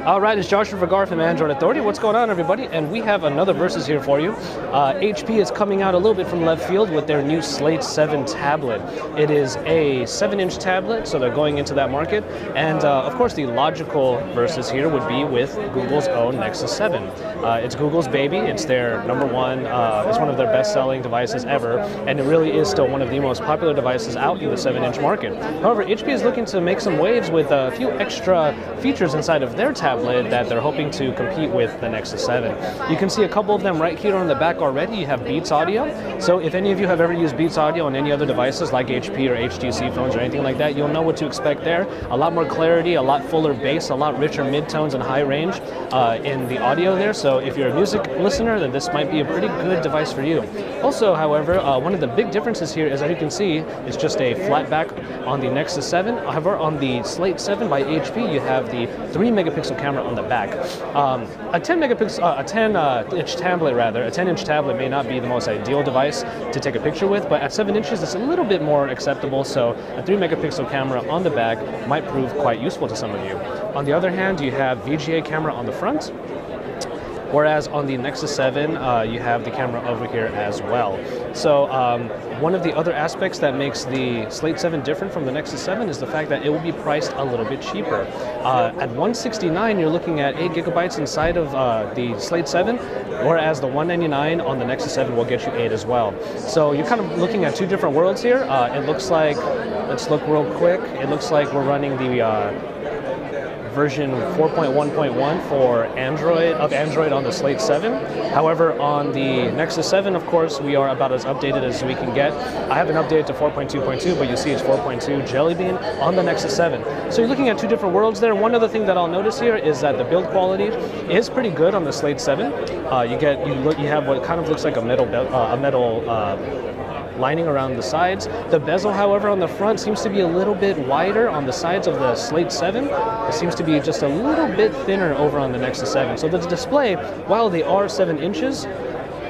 All right, it's Joshua Vergara from Android Authority. What's going on, everybody? And we have another Versus here for you. HP is coming out a little bit from left field with their new Slate 7 tablet. It is a 7-inch tablet, so they're going into that market. And of course, the logical Versus here would be with Google's own Nexus 7. It's Google's baby. It's their number one. It's one of their best-selling devices ever, and it really is still one of the most popular devices out in the 7-inch market. However, HP is looking to make some waves with a few extra features inside of their tablet that they're hoping to compete with the Nexus 7. You can see a couple of them right here on the back already. You have Beats Audio. So if any of you have ever used Beats Audio on any other devices like HP or HTC phones or anything like that, you'll know what to expect there. A lot more clarity, a lot fuller bass, a lot richer midtones and high range in the audio there. So if you're a music listener, then this might be a pretty good device for you. Also, however, one of the big differences here is, as you can see, it's just a flat back on the Nexus 7. However, on the Slate 7 by HP, you have the 3-megapixel camera on the back. A 10-inch tablet rather, a 10-inch tablet may not be the most ideal device to take a picture with, but at 7 inches, it's a little bit more acceptable. So a 3-megapixel camera on the back might prove quite useful to some of you. On the other hand, you have VGA camera on the front. Whereas on the Nexus 7, you have the camera over here as well. So one of the other aspects that makes the Slate 7 different from the Nexus 7 is the fact that it will be priced a little bit cheaper. At $169, you're looking at 8 gigabytes inside of the Slate 7, whereas the $199 on the Nexus 7 will get you 8 as well. So you're kind of looking at two different worlds here. It looks like, let's look real quick, it looks like we're running the version 4.1.1 for Android on the Slate 7. However, on the Nexus 7, of course, we are about as updated as we can get. I haven't updated to 4.2.2, but you see it's 4.2 Jelly Bean on the Nexus 7. So you're looking at two different worlds there. One other thing that I'll notice here is that the build quality is pretty good on the Slate 7. You have what kind of looks like a metal lining around the sides. The bezel, however, on the front seems to be a little bit wider on the sides of the Slate 7. It seems to be just a little bit thinner over on the Nexus 7. So the display, while they are 7 inches,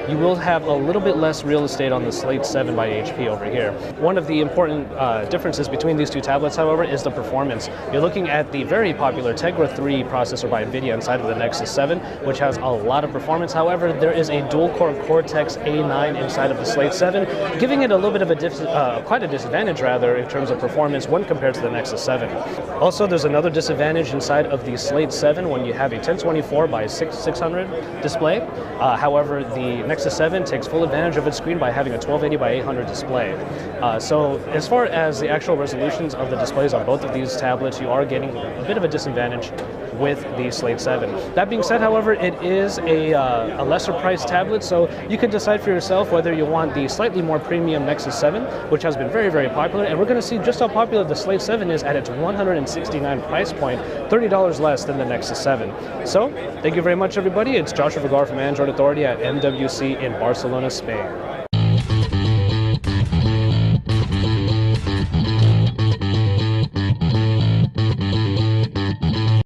you will have a little bit less real estate on the Slate 7 by HP over here. One of the important differences between these two tablets, however, is the performance. You're looking at the very popular Tegra 3 processor by NVIDIA inside of the Nexus 7, which has a lot of performance. However, there is a dual-core Cortex A9 inside of the Slate 7, giving it a little bit of quite a disadvantage, rather, in terms of performance when compared to the Nexus 7. Also, there's another disadvantage inside of the Slate 7 when you have a 1024 by 600 display. However, the Nexus 7 takes full advantage of its screen by having a 1280 by 800 display. So as far as the actual resolutions of the displays on both of these tablets, you are getting a bit of a disadvantage with the Slate 7. That being said, however, it is a lesser priced tablet, so you can decide for yourself whether you want the slightly more premium Nexus 7, which has been very, very popular, and we're going to see just how popular the Slate 7 is at its $169 price point, $30 less than the Nexus 7. So, thank you very much, everybody. It's Joshua Vergara from Android Authority at MWC in Barcelona, Spain.